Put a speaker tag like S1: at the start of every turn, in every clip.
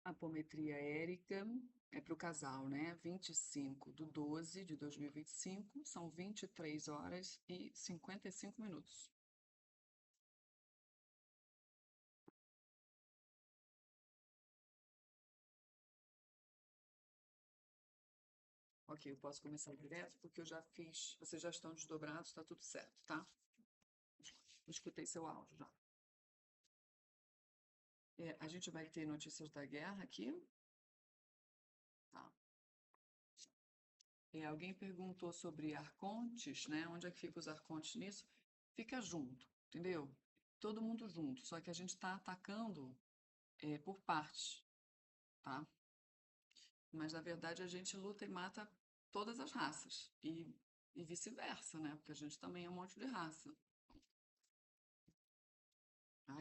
S1: Apometria Érica é para o casal, né? 25/12/2025, são 23 horas e 55 minutos. Ok, eu posso começar direto porque eu já fiz, vocês já estão desdobrados, tá tudo certo, tá? Eu escutei seu áudio já. A gente vai ter notícias da guerra aqui, tá? Alguém perguntou sobre arcontes, né? Onde é que fica os arcontes nisso? Fica junto, entendeu? Todo mundo junto, só que a gente está atacando por partes, tá? Mas na verdade a gente luta e mata todas as raças e vice-versa, né? Porque a gente também é um monte de raça.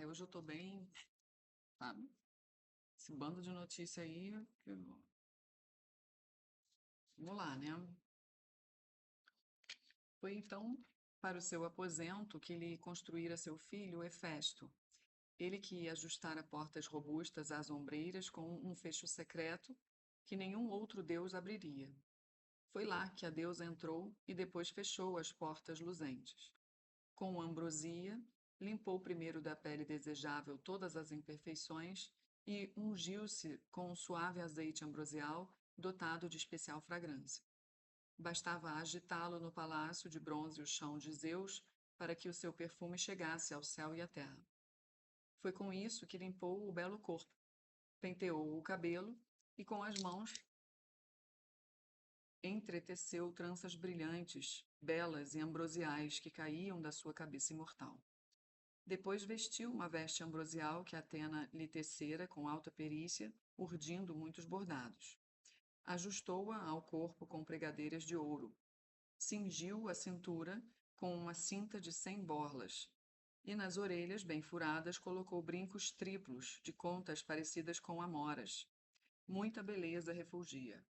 S1: Hoje eu tô bem, sabe? Esse bando de notícia aí, vamos lá, né? Foi então para o seu aposento que lhe construíra seu filho Hefesto. Ele que ia ajustar a portas robustas às ombreiras com um fecho secreto que nenhum outro deus abriria. Foi lá que a deusa entrou e depois fechou as portas luzentes. Com ambrosia, limpou primeiro da pele desejável todas as imperfeições e ungiu-se com um suave azeite ambrosial dotado de especial fragrância. Bastava agitá-lo no palácio de bronze o chão de Zeus para que o seu perfume chegasse ao céu e à terra. Foi com isso que limpou o belo corpo, penteou o cabelo e com as mãos entreteceu tranças brilhantes, belas e ambrosiais que caíam da sua cabeça imortal. Depois vestiu uma veste ambrosial que Atena lhe tecera com alta perícia, urdindo muitos bordados. Ajustou-a ao corpo com pregadeiras de ouro. Cingiu a cintura com uma cinta de 100 borlas. E nas orelhas, bem furadas, colocou brincos triplos de contas parecidas com amoras. Muita beleza refulgia.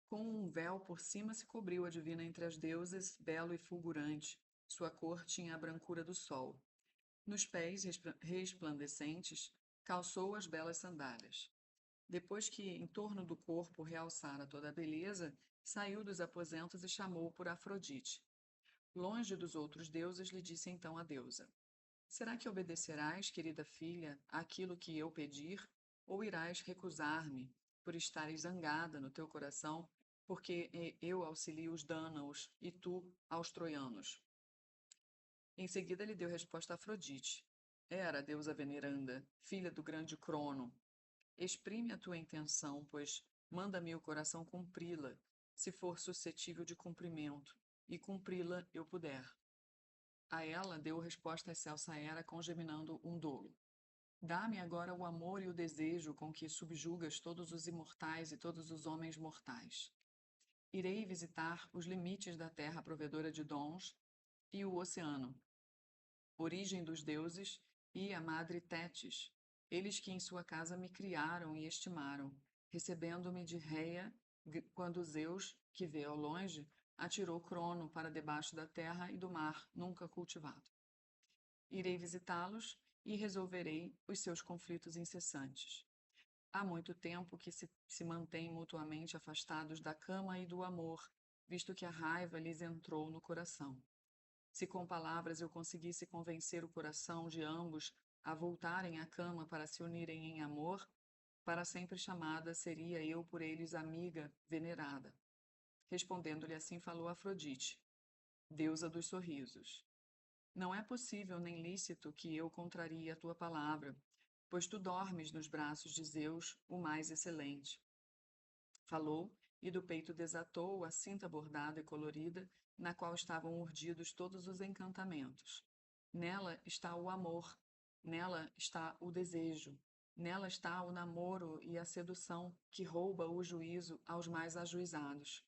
S1: Com um véu por cima se cobriu a divina entre as deusas, belo e fulgurante. Sua cor tinha a brancura do sol. Nos pés resplandecentes, calçou as belas sandálias. Depois que em torno do corpo realçara toda a beleza, saiu dos aposentos e chamou por Afrodite. Longe dos outros deuses, lhe disse então a deusa: Será que obedecerás, querida filha, àquilo que eu pedir, ou irás recusar-me, por estares zangada no teu coração, porque eu auxilio os dânaos e tu aos troianos? Em seguida lhe deu resposta a Afrodite. Hera, deusa veneranda, filha do grande Crono, exprime a tua intenção, pois manda-me o coração cumpri-la, se for suscetível de cumprimento, e cumpri-la eu puder. A ela deu resposta excelsa Hera, congeminando um dolo. Dá-me agora o amor e o desejo com que subjugas todos os imortais e todos os homens mortais. Irei visitar os limites da terra provedora de dons e o oceano, origem dos deuses, e a madre Tétis, eles que em sua casa me criaram e estimaram, recebendo-me de Reia, quando Zeus, que vê ao longe, atirou Crono para debaixo da terra e do mar nunca cultivado. Irei visitá-los e resolverei os seus conflitos incessantes. Há muito tempo que se mantêm mutuamente afastados da cama e do amor, visto que a raiva lhes entrou no coração. Se com palavras eu conseguisse convencer o coração de ambos a voltarem à cama para se unirem em amor, para sempre chamada seria eu por eles amiga venerada. Respondendo-lhe assim falou Afrodite, deusa dos sorrisos. Não é possível nem lícito que eu contrarie a tua palavra, pois tu dormes nos braços de Zeus, o mais excelente. Falou, e do peito desatou a cinta bordada e colorida, na qual estavam urdidos todos os encantamentos. Nela está o amor, nela está o desejo, nela está o namoro e a sedução que rouba o juízo aos mais ajuizados.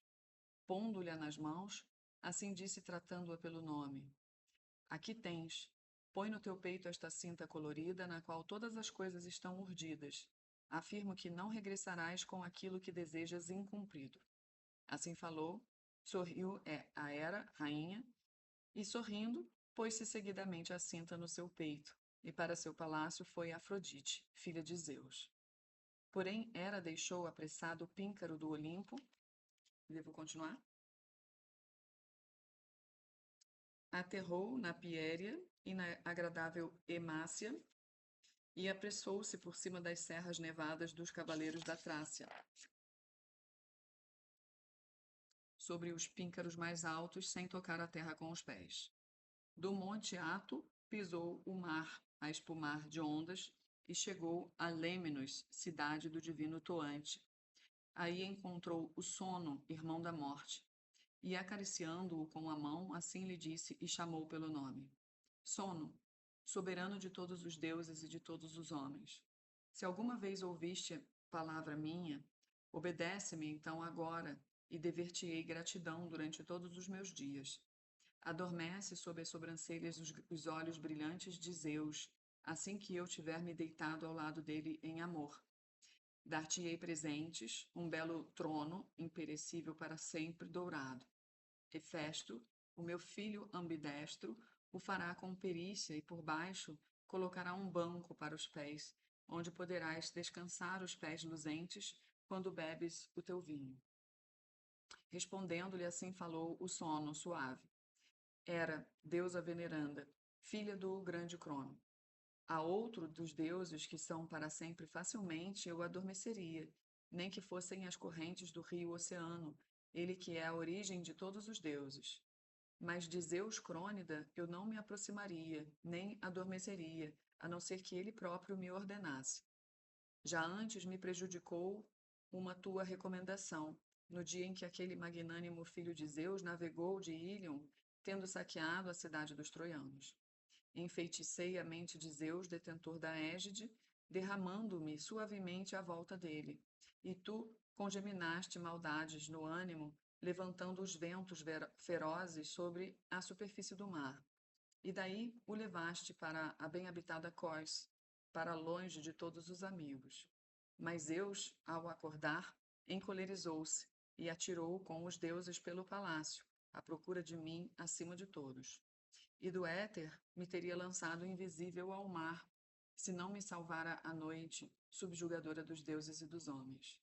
S1: Pondo-lhe nas mãos, assim disse tratando-a pelo nome: Aqui tens. Põe no teu peito esta cinta colorida, na qual todas as coisas estão urdidas. Afirmo que não regressarás com aquilo que desejas incumprido. Assim falou, sorriu a Hera, rainha, e sorrindo, pôs-se seguidamente a cinta no seu peito. e para seu palácio foi Afrodite, filha de Zeus. Porém, Hera deixou apressado o píncaro do Olimpo. Devo continuar? Aterrou na Piéria e na agradável Emácia e apressou-se por cima das serras nevadas dos cavaleiros da Trácia, sobre os píncaros mais altos, sem tocar a terra com os pés. Do monte Ato, pisou o mar a espumar de ondas e chegou a Lêmenos, cidade do divino Toante. Aí encontrou o Sono, irmão da morte, e acariciando-o com a mão, assim lhe disse e chamou pelo nome: Sono, soberano de todos os deuses e de todos os homens. Se alguma vez ouviste palavra minha, obedece-me então agora, e dever-te-ei gratidão durante todos os meus dias. Adormece sob as sobrancelhas os olhos brilhantes de Zeus, assim que eu tiver me deitado ao lado dele em amor. Dar-te-ei presentes, um belo trono, imperecível para sempre, dourado. Hefesto, o meu filho ambidestro, o fará com perícia e por baixo colocará um banco para os pés, onde poderás descansar os pés luzentes quando bebes o teu vinho. Respondendo-lhe assim falou o sono suave. Hera, deusa veneranda, filha do grande Crono. A outro dos deuses que são para sempre facilmente eu adormeceria, nem que fossem as correntes do rio Oceano, ele que é a origem de todos os deuses. Mas de Zeus Crônida eu não me aproximaria, nem adormeceria, a não ser que ele próprio me ordenasse. Já antes me prejudicou uma tua recomendação, no dia em que aquele magnânimo filho de Zeus navegou de Ílion, tendo saqueado a cidade dos troianos. Enfeiticei a mente de Zeus, detentor da égide, derramando-me suavemente à volta dele. E tu congeminaste maldades no ânimo, levantando os ventos ferozes sobre a superfície do mar. E daí o levaste para a bem habitada Cós, para longe de todos os amigos. Mas Zeus, ao acordar, encolerizou-se e atirou com os deuses pelo palácio, à procura de mim acima de todos. E do éter me teria lançado invisível ao mar, se não me salvara a noite, subjugadora dos deuses e dos homens.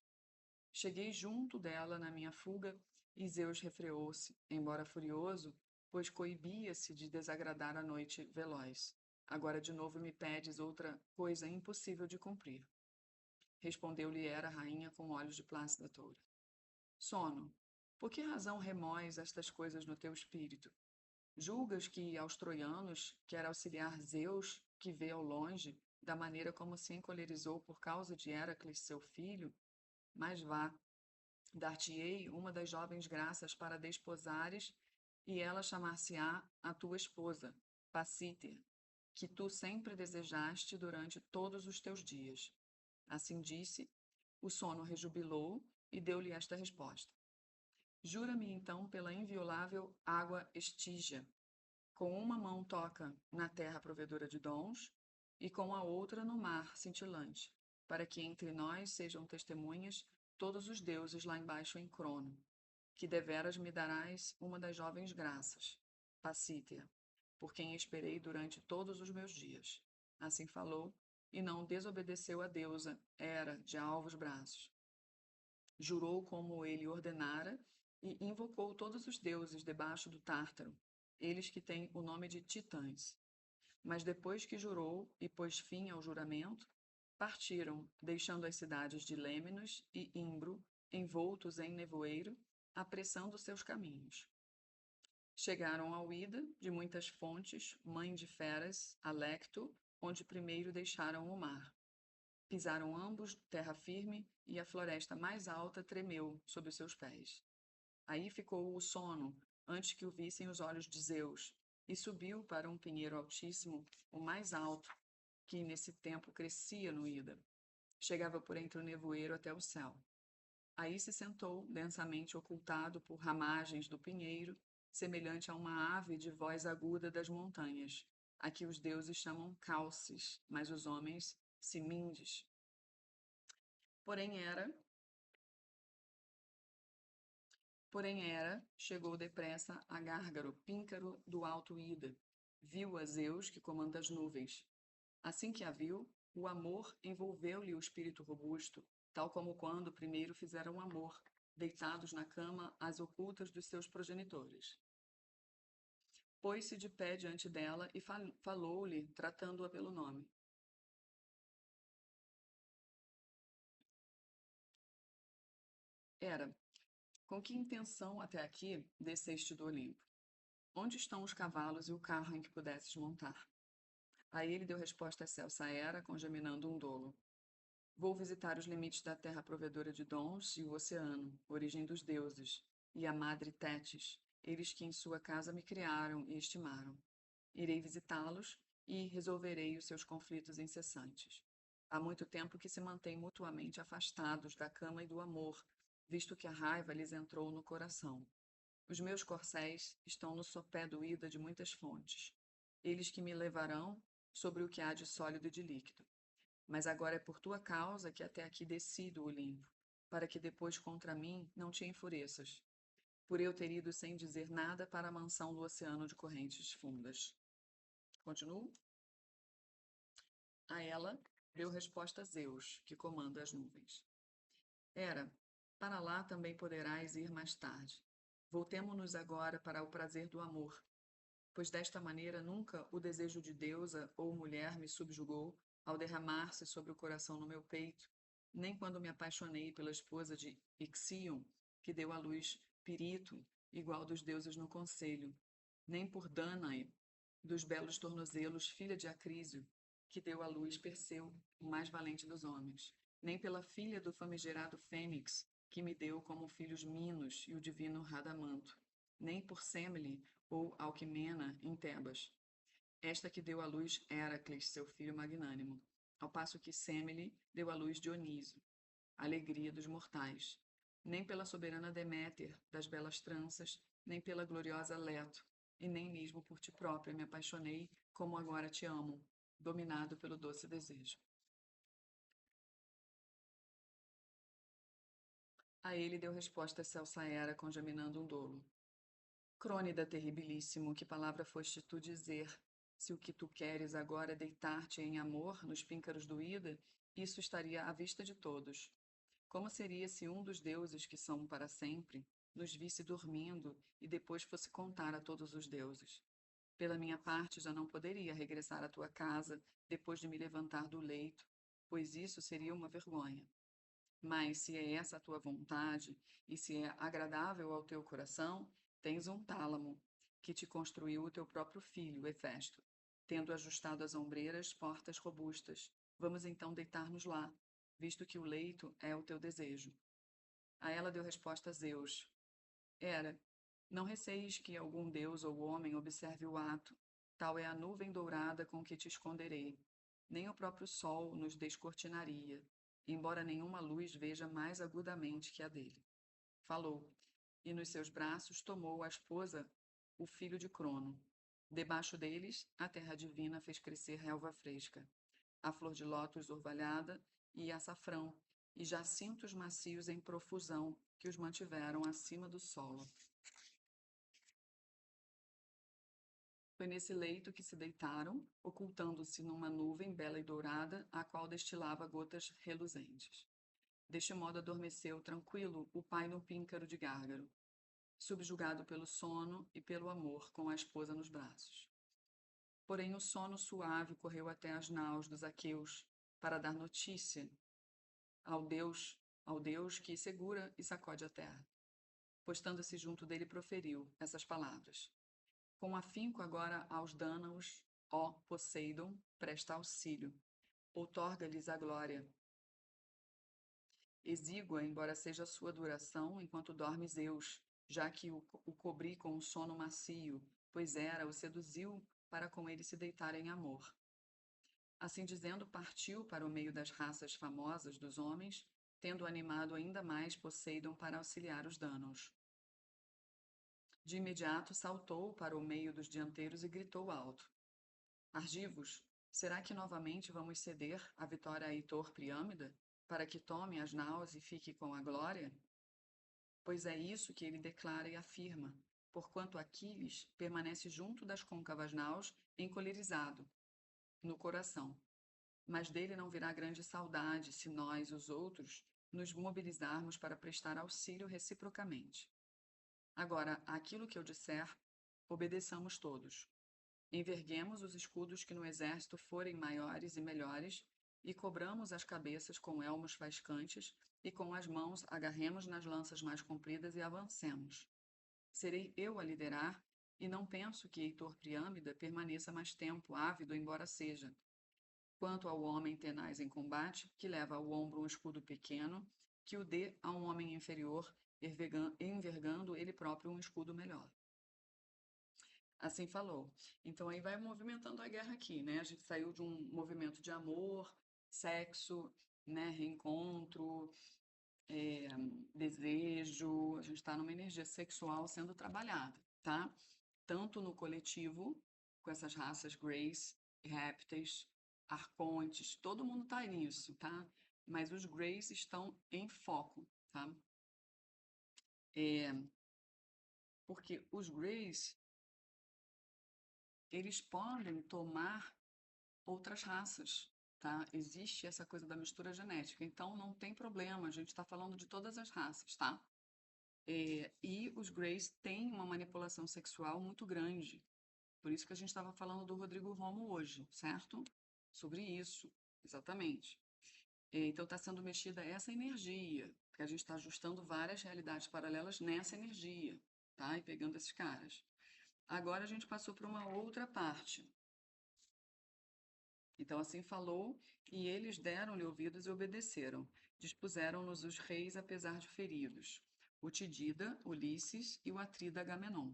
S1: Cheguei junto dela na minha fuga, e Zeus refreou-se, embora furioso, pois coibia-se de desagradar a noite veloz. Agora de novo me pedes outra coisa impossível de cumprir. Respondeu-lhe Hera, rainha, com olhos de plácida toura. Sono, por que razão remóis estas coisas no teu espírito? Julgas que aos troianos quer auxiliar Zeus, que vê ao longe, da maneira como se encolerizou por causa de Heracles, seu filho? Mas vá, dar-te-ei uma das jovens graças para desposares, e ela chamar-se-á a tua esposa, Pacíter, que tu sempre desejaste durante todos os teus dias. Assim disse, o sono rejubilou e deu-lhe esta resposta. Jura-me então pela inviolável água Estígia. Com uma mão toca na terra provedora de dons, e com a outra no mar cintilante, para que entre nós sejam testemunhas todos os deuses lá embaixo em Crono, que deveras me darás uma das jovens graças, Pacítea, por quem esperei durante todos os meus dias. Assim falou, e não desobedeceu a deusa, Hera, de alvos braços. Jurou como ele ordenara, e invocou todos os deuses debaixo do Tártaro, eles que têm o nome de titãs. Mas depois que jurou e pôs fim ao juramento, partiram, deixando as cidades de Lêmenos e Imbro, envoltos em nevoeiro, apressando seus caminhos. Chegaram ao Ida, de muitas fontes, mãe de feras, a Lecto, onde primeiro deixaram o mar. Pisaram ambos terra firme, e a floresta mais alta tremeu sob os seus pés. Aí ficou o sono, antes que o vissem os olhos de Zeus, e subiu para um pinheiro altíssimo, o mais alto, que nesse tempo crescia no Ida. Chegava por entre o nevoeiro até o céu. Aí se sentou, densamente ocultado por ramagens do pinheiro, semelhante a uma ave de voz aguda das montanhas, a que os deuses chamam Calces, mas os homens Simindes. Porém era chegou depressa a Gárgaro, píncaro do alto Ida. Viu a Zeus, que comanda as nuvens. Assim que a viu, o amor envolveu-lhe o espírito robusto, tal como quando primeiro fizeram amor, deitados na cama às ocultas dos seus progenitores. Pôs-se de pé diante dela e falou-lhe, tratando-a pelo nome. Era, com que intenção até aqui desceste do Olimpo? Onde estão os cavalos e o carro em que pudesses montar? A ele deu resposta excelsa Hera, congeminando um dolo. Vou visitar os limites da terra provedora de dons e o oceano, origem dos deuses, e a madre Tétis, eles que em sua casa me criaram e estimaram. Irei visitá-los e resolverei os seus conflitos incessantes. Há muito tempo que se mantêm mutuamente afastados da cama e do amor, visto que a raiva lhes entrou no coração. Os meus corcéis estão no sopé do ida de muitas fontes. Eles que me levarão sobre o que há de sólido e de líquido. Mas agora é por tua causa que até aqui desci do Olimpo, para que depois contra mim não te enfureças, por eu ter ido sem dizer nada para a mansão do oceano de correntes fundas. Continuo? A ela deu resposta Zeus, que comanda as nuvens. Hera, para lá também poderás ir mais tarde. Voltemo-nos agora para o prazer do amor, pois desta maneira nunca o desejo de deusa ou mulher me subjugou ao derramar-se sobre o coração no meu peito, nem quando me apaixonei pela esposa de Ixion, que deu à luz Pirito, igual dos deuses no conselho, nem por Danae, dos belos tornozelos, filha de Acrísio, que deu à luz Perseu, o mais valente dos homens, nem pela filha do famigerado Fênix, que me deu como filhos Minos e o divino Radamanto, nem por Semele ou Alquimena em Tebas. Esta que deu à luz Heracles, seu filho magnânimo, ao passo que Semele deu à luz Dionísio, alegria dos mortais. Nem pela soberana Deméter, das belas tranças, nem pela gloriosa Leto, e nem mesmo por ti própria me apaixonei, como agora te amo, dominado pelo doce desejo. A ele deu resposta Celsa Hera, congeminando um dolo. Crônida terribilíssimo, que palavra foste tu dizer? Se o que tu queres agora é deitar-te em amor nos píncaros do Ida, isso estaria à vista de todos. Como seria se um dos deuses que são para sempre nos visse dormindo e depois fosse contar a todos os deuses? Pela minha parte, já não poderia regressar à tua casa depois de me levantar do leito, pois isso seria uma vergonha. Mas se é essa a tua vontade e se é agradável ao teu coração, tens um tálamo que te construiu o teu próprio filho, Hefesto, tendo ajustado as ombreiras, portas robustas. Vamos então deitar-nos lá, visto que o leito é o teu desejo. A ela deu resposta Zeus. Hera, não receis que algum deus ou homem observe o ato. Tal é a nuvem dourada com que te esconderei. Nem o próprio sol nos descortinaria, embora nenhuma luz veja mais agudamente que a dele. Falou, e nos seus braços tomou a esposa, o filho de Crono. Debaixo deles, a terra divina fez crescer relva fresca, a flor de lótus orvalhada e açafrão, e jacintos macios em profusão que os mantiveram acima do solo. Foi nesse leito que se deitaram, ocultando-se numa nuvem bela e dourada, a qual destilava gotas reluzentes. Deste modo adormeceu tranquilo o pai no píncaro de Gárgaro, subjugado pelo sono e pelo amor, com a esposa nos braços. Porém o sono suave correu até as naus dos aqueus, para dar notícia ao Deus que segura e sacode a terra. Postando-se junto dele, proferiu essas palavras. Com afinco agora aos Dânaos, ó Poseidon, presta auxílio, outorga-lhes a glória. Exígua, embora seja a sua duração, enquanto dorme Zeus, já que o cobri com um sono macio, pois Hera o seduziu para com ele se deitar em amor. Assim dizendo, partiu para o meio das raças famosas dos homens, tendo animado ainda mais Poseidon para auxiliar os Dânaos. De imediato saltou para o meio dos dianteiros e gritou alto. Argivos, será que novamente vamos ceder a vitória a Heitor Priâmida, para que tome as naus e fique com a glória? Pois é isso que ele declara e afirma, porquanto Aquiles permanece junto das côncavas naus, encolerizado, no coração, mas dele não virá grande saudade se nós, os outros, nos mobilizarmos para prestar auxílio reciprocamente. Agora, aquilo que eu disser, obedeçamos todos. Enverguemos os escudos que no exército forem maiores e melhores, e cobramos as cabeças com elmos faiscantes, e com as mãos agarremos nas lanças mais compridas e avancemos. Serei eu a liderar, e não penso que Heitor Priâmida permaneça mais tempo ávido, embora seja. Quanto ao homem tenaz em combate, que leva ao ombro um escudo pequeno, que o dê a um homem inferior, envergando ele próprio um escudo melhor. Assim falou. Então aí vai movimentando a guerra aqui, né? A gente saiu de um movimento de amor, sexo, né? Reencontro, desejo. A gente está numa energia sexual sendo trabalhada, tá? Tanto no coletivo, com essas raças Greys, répteis, arcontes, todo mundo tá nisso, tá? Mas os Greys estão em foco, tá? Porque os Greys, eles podem tomar outras raças, tá? Existe essa coisa da mistura genética, então não tem problema, a gente está falando de todas as raças, tá? E os Greys têm uma manipulação sexual muito grande, por isso que a gente estava falando do Rodrigo Romo hoje, certo? Sobre isso, exatamente. Então está sendo mexida essa energia, porque a gente está ajustando várias realidades paralelas nessa energia, tá? E pegando esses caras. Agora a gente passou para uma outra parte. Então assim falou, e eles deram-lhe ouvidos e obedeceram. Dispuseram-nos os reis, apesar de feridos, o Tidida, Ulisses e o Atrida Agamenon.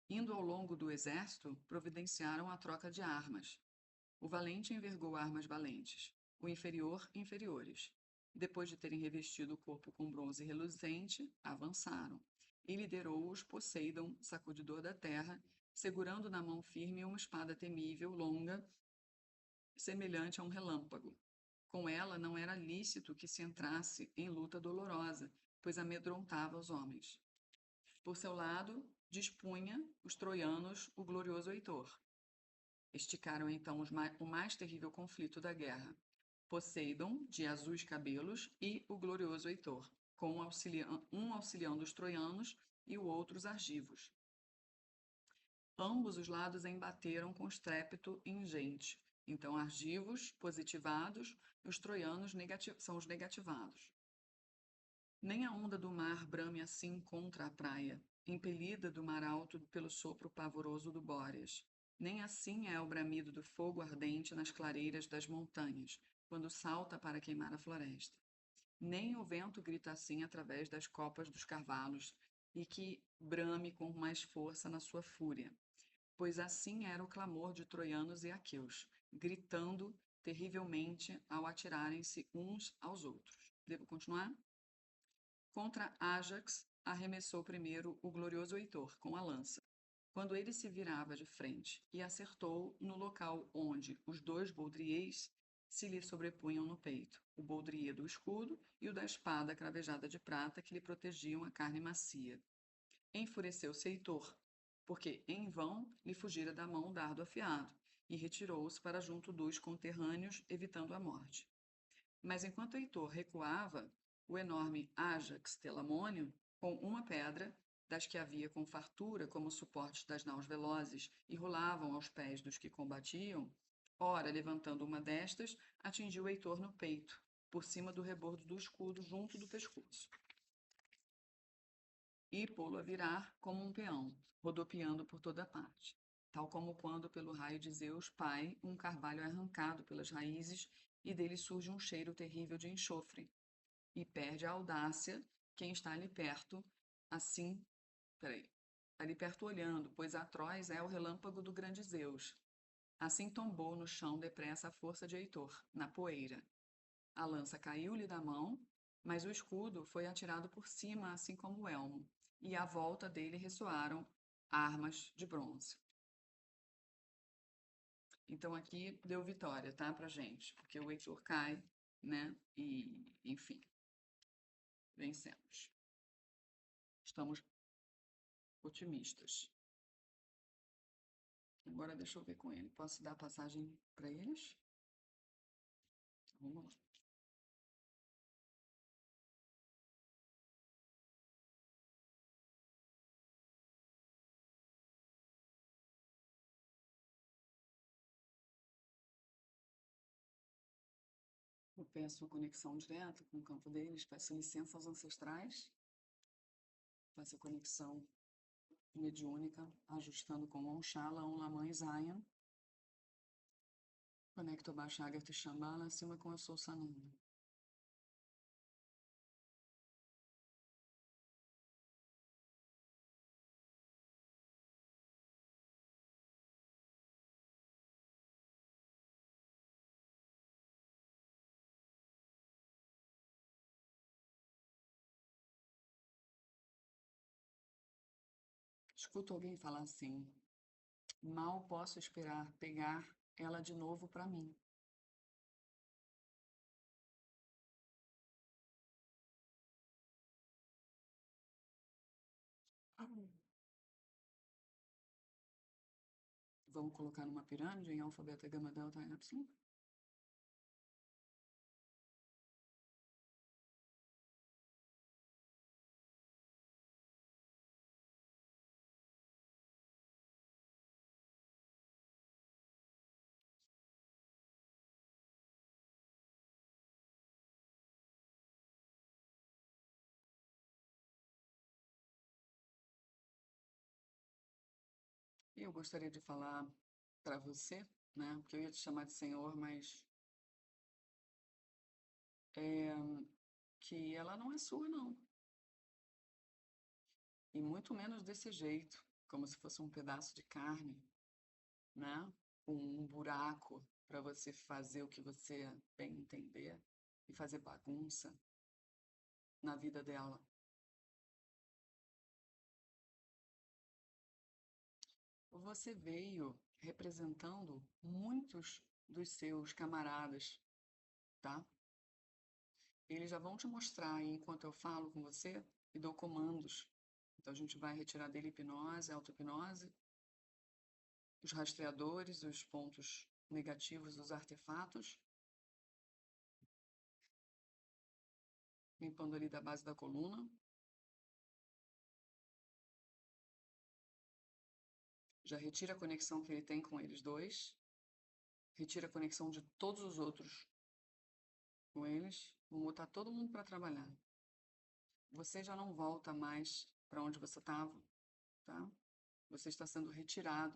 S1: Indo ao longo do exército, providenciaram a troca de armas. O valente envergou armas valentes, o inferior, inferiores. Depois de terem revestido o corpo com bronze reluzente, avançaram. E liderou-os Poseidon, sacudidor da terra, segurando na mão firme uma espada temível, longa, semelhante a um relâmpago. Com ela não era lícito que se entrasse em luta dolorosa, pois amedrontava os homens. Por seu lado, dispunha os troianos o glorioso Heitor. Esticaram então o mais terrível conflito da guerra. Poseidon, de azuis cabelos, e o glorioso Heitor, com um auxiliando os troianos e o outro os argivos. Ambos os lados embateram com estrépito ingente. Então, argivos, positivados, e os troianos são os negativados. Nem a onda do mar brame assim contra a praia, impelida do mar alto pelo sopro pavoroso do Bóreas. Nem assim é o bramido do fogo ardente nas clareiras das montanhas, quando salta para queimar a floresta. Nem o vento grita assim através das copas dos carvalhos, e que brame com mais força na sua fúria. Pois assim era o clamor de troianos e aqueus, gritando terrivelmente ao atirarem-se uns aos outros. Devo continuar? Contra Ájax, arremessou primeiro o glorioso Heitor com a lança, quando ele se virava de frente, e acertou no local onde os dois boldriers se lhe sobrepunham no peito, o boldrier do escudo e o da espada cravejada de prata que lhe protegiam a carne macia. Enfureceu-se Heitor, porque em vão lhe fugira da mão o dardo afiado, e retirou-se para junto dos conterrâneos, evitando a morte. Mas enquanto Heitor recuava, o enorme Ájax Telamônio, com uma pedra, das que havia com fartura como suportes das naus velozes e rolavam aos pés dos que combatiam, ora, levantando uma destas, atingiu Heitor no peito, por cima do rebordo do escudo junto do pescoço. E pô-lo a virar como um peão, rodopiando por toda parte, tal como quando, pelo raio de Zeus, pai, um carvalho é arrancado pelas raízes e dele surge um cheiro terrível de enxofre, e perde a audácia quem está ali perto, assim, ali perto olhando, pois atroz é o relâmpago do grande Zeus. Assim tombou no chão depressa a força de Heitor, na poeira. A lança caiu-lhe da mão, mas o escudo foi atirado por cima, assim como o elmo, e à volta dele ressoaram armas de bronze. Então aqui deu vitória, tá, pra gente, porque o Heitor cai, né, e, enfim, vencemos. Estamos otimistas. Agora deixa eu ver com ele. Posso dar passagem para eles? Vamos lá. Eu peço a conexão direta com o campo deles, peço licença aos ancestrais, faço a conexão mediúnica, ajustando com Onchala, Om Lamã e Zion. Conecto abaixo Agartha e Shambhala, acima com eu sou Sananda. Escuto alguém falar assim: mal posso esperar pegar ela de novo para mim. Vamos colocar numa pirâmide em alfa, beta, gama, delta, epsilon? Eu gostaria de falar para você, né? Porque eu ia te chamar de senhor, mas é, que ela não é sua, não. E muito menos desse jeito, como se fosse um pedaço de carne, né? Um buraco para você fazer o que você bem entender e fazer bagunça na vida dela. Você veio representando muitos dos seus camaradas, tá? Eles já vão te mostrar aí, enquanto eu falo com você e dou comandos. Então a gente vai retirar dele hipnose, auto-hipnose, os rastreadores, os pontos negativos dos artefatos, limpando ali da base da coluna. Já retira a conexão que ele tem com eles dois, retira a conexão de todos os outros com eles. Vamos botar todo mundo para trabalhar. Você já não volta mais para onde você estava, tá? Você está sendo retirado.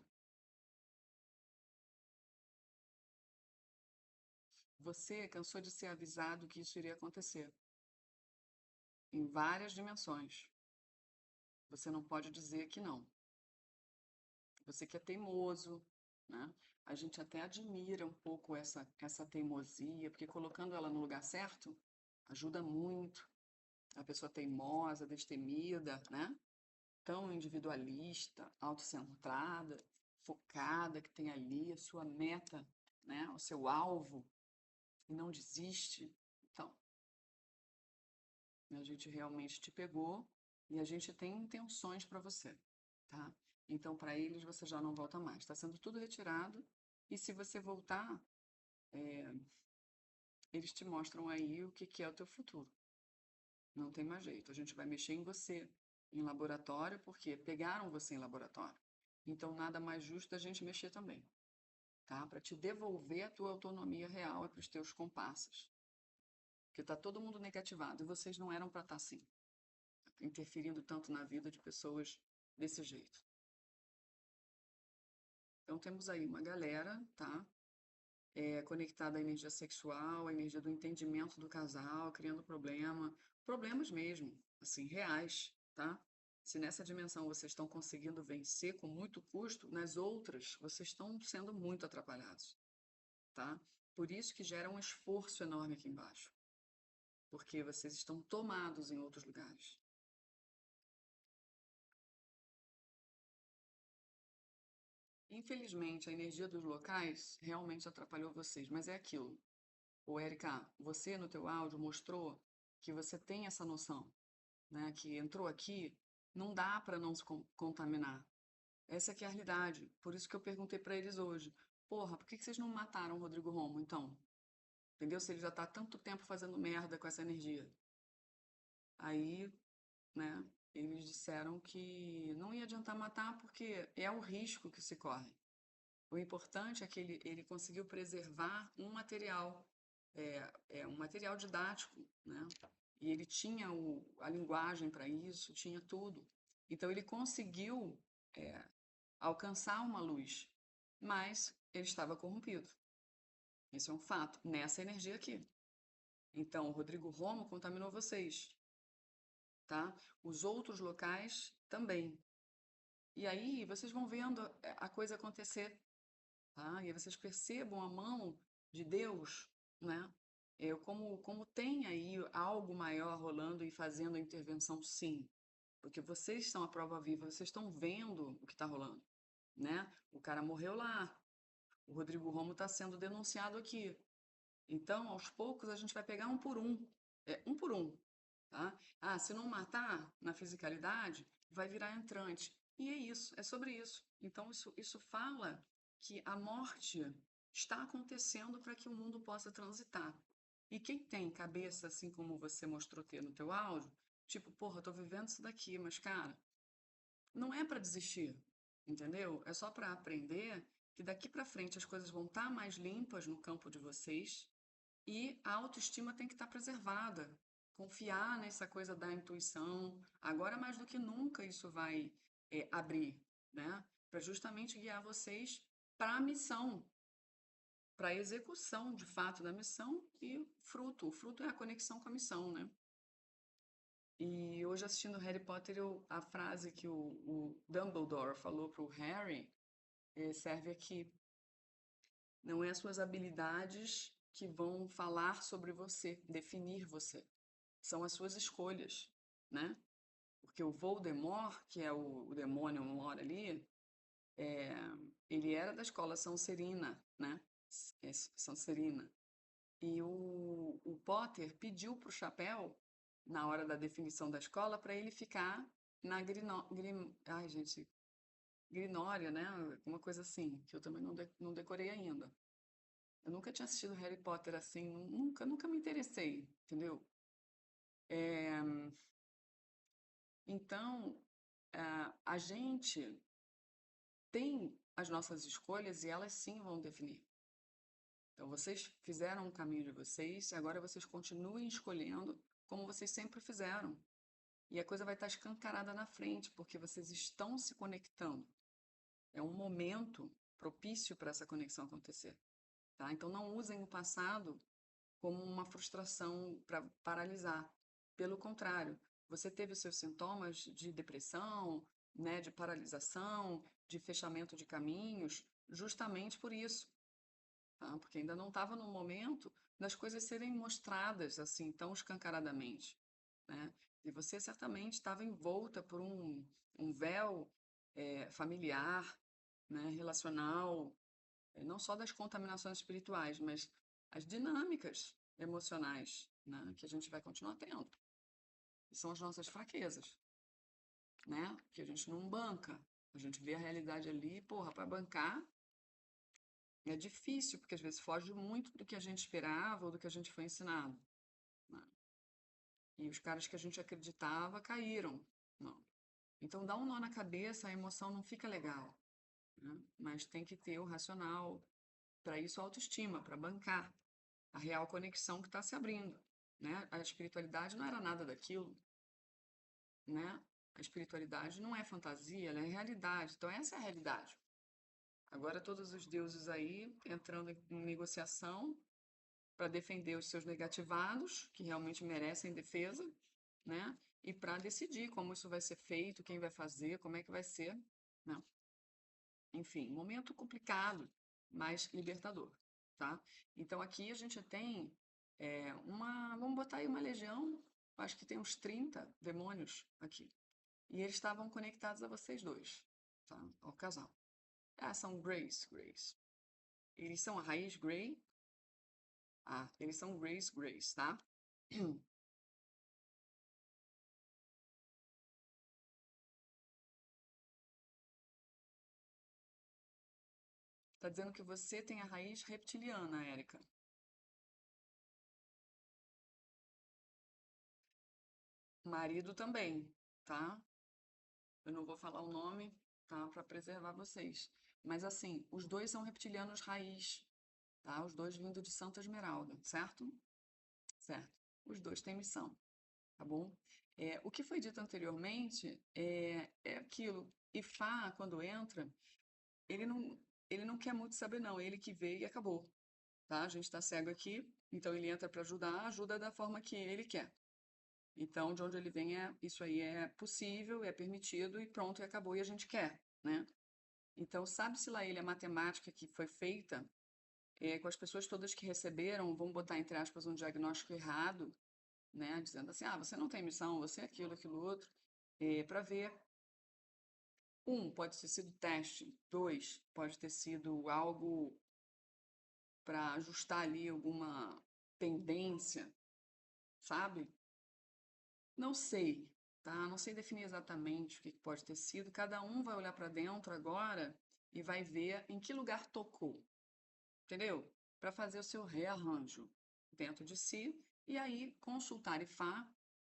S1: Você cansou de ser avisado que isso iria acontecer em várias dimensões. Você não pode dizer que não. Você que é teimoso, né? A gente até admira um pouco essa teimosia, porque colocando ela no lugar certo ajuda muito. A pessoa teimosa, destemida, né? Tão individualista, autocentrada, focada, que tem ali a sua meta, né? O seu alvo, e não desiste. Então, a gente realmente te pegou e a gente tem intenções para você, tá? Então, para eles, você já não volta mais. Está sendo tudo retirado. E se você voltar, eles te mostram aí o que que é o teu futuro. Não tem mais jeito. A gente vai mexer em você em laboratório, porque pegaram você em laboratório. Então, nada mais justo da gente mexer também, tá? Para te devolver a tua autonomia real para os teus comparsas. Porque está todo mundo negativado e vocês não eram para estar assim, interferindo tanto na vida de pessoas desse jeito. Então, temos aí uma galera, tá? Conectada à energia sexual, à energia do entendimento do casal, criando problemas mesmo, assim, reais, tá? Se nessa dimensão vocês estão conseguindo vencer com muito custo, nas outras vocês estão sendo muito atrapalhados, tá? Por isso que gera um esforço enorme aqui embaixo, porque vocês estão tomados em outros lugares. Infelizmente, a energia dos locais realmente atrapalhou vocês, mas é aquilo. Ô, Érica, você no teu áudio mostrou que você tem essa noção, né? Que entrou aqui, não dá para não se contaminar. Essa que é a realidade. Por isso que eu perguntei para eles hoje. Porra, por que que vocês não mataram o Rodrigo Romo, então? Entendeu? Se ele já tá há tanto tempo fazendo merda com essa energia. Aí, né, eles disseram que não ia adiantar matar porque é o risco que se corre. O importante é que ele conseguiu preservar um material, um material didático, né? E ele tinha a linguagem para isso, tinha tudo. Então ele conseguiu é, alcançar uma luz, mas ele estava corrompido. Isso é um fato, nessa energia aqui. Então, o Rodrigo Romo contaminou vocês, tá? Os outros locais também. E aí vocês vão vendo a coisa acontecer, tá? E aí vocês percebam a mão de Deus, né? Como tem aí algo maior rolando e fazendo a intervenção, sim. Porque vocês são a prova viva, vocês estão vendo o que está rolando, né? O cara morreu lá, o Rodrigo Romo está sendo denunciado aqui. Então, aos poucos, a gente vai pegar um por um, tá? Ah, se não matar na fisicalidade, vai virar entrante. E é isso, é sobre isso. Então, isso fala que a morte está acontecendo para que o mundo possa transitar. E quem tem cabeça, assim como você mostrou ter no teu áudio, tipo, porra, eu tô vivendo isso daqui, mas, cara, não é para desistir, entendeu? É só para aprender que daqui para frente as coisas vão estar mais limpas no campo de vocês e a autoestima tem que estar preservada. Confiar nessa coisa da intuição. Agora, mais do que nunca, isso vai abrir, né? Para justamente guiar vocês para a missão, para a execução de fato da missão e fruto. O fruto é a conexão com a missão, né? E hoje, assistindo Harry Potter, a frase que o Dumbledore falou para o Harry serve aqui. Não é as suas habilidades que vão falar sobre você, definir você. São as suas escolhas, né? Porque o Voldemort, que é o demônio mora ali, é, ele era da escola Sonserina, né? Sonserina. E o Potter pediu para o Chapéu, na hora da definição da escola, para ele ficar na ai, gente, Grinória, né? Uma coisa assim, que eu também não decorei ainda. Eu nunca tinha assistido Harry Potter assim, nunca me interessei, entendeu? É, então, a gente tem as nossas escolhas e elas sim vão definir. Então, vocês fizeram o caminho de vocês e agora vocês continuem escolhendo como vocês sempre fizeram. E a coisa vai estar escancarada na frente, porque vocês estão se conectando. É um momento propício para essa conexão acontecer. Tá? Então, não usem o passado como uma frustração para paralisar. Pelo contrário, você teve os seus sintomas de depressão, né, de paralisação, de fechamento de caminhos, justamente por isso, tá? Porque ainda não estava no momento das coisas serem mostradas assim tão escancaradamente, né? E você certamente estava envolta por um véu familiar, né, relacional, não só das contaminações espirituais, mas as dinâmicas emocionais, né, que a gente vai continuar tendo. Que são as nossas fraquezas, né? Que a gente não banca. A gente vê a realidade ali, porra, para bancar é difícil, porque às vezes foge muito do que a gente esperava ou do que a gente foi ensinado, né? E os caras que a gente acreditava caíram. Não. Então dá um nó na cabeça, a emoção não fica legal, né? Mas tem que ter o racional, para isso a autoestima, para bancar a real conexão que está se abrindo, né? A espiritualidade não era nada daquilo, né? A espiritualidade não é fantasia, ela é realidade. Então essa é a realidade. Agora todos os deuses aí entrando em negociação para defender os seus negativados, que realmente merecem defesa, né? E para decidir como isso vai ser feito, quem vai fazer, como é que vai ser, né? Enfim, momento complicado, mas libertador, tá? Então aqui a gente tem vamos botar aí uma legião, acho que tem uns 30 demônios aqui. E eles estavam conectados a vocês dois, tá? Ao casal. Ah, são Grace. Eles são a raiz Grey. Ah, eles são Grace, tá? Tá dizendo que você tem a raiz reptiliana, Érica. marido também, tá? Eu não vou falar o nome, tá? Para preservar vocês. Mas assim, os dois são reptilianos raiz, tá? Os dois vindo de Santa Esmeralda, certo? Certo. Os dois têm missão, tá bom? O que foi dito anteriormente é aquilo. Ifá, quando entra, ele não, ele não quer muito saber, não. Ele que vê e acabou, tá? A gente está cego aqui, então ele entra para ajudar, ajuda da forma que ele quer. Então, de onde ele vem, isso aí é possível, é permitido e pronto, e acabou, e a gente quer, né? Então, sabe-se lá ele a matemática que foi feita com as pessoas todas que receberam, vamos botar entre aspas um diagnóstico errado, né? Dizendo assim, ah, você não tem missão, você é aquilo, aquilo outro, para ver. Um, pode ter sido teste. Dois, pode ter sido algo para ajustar ali alguma tendência, sabe? Não sei, tá? Não sei definir exatamente o que que pode ter sido. Cada um vai olhar para dentro agora e vai ver em que lugar tocou, entendeu? Para fazer o seu rearranjo dentro de si e aí consultar Ifá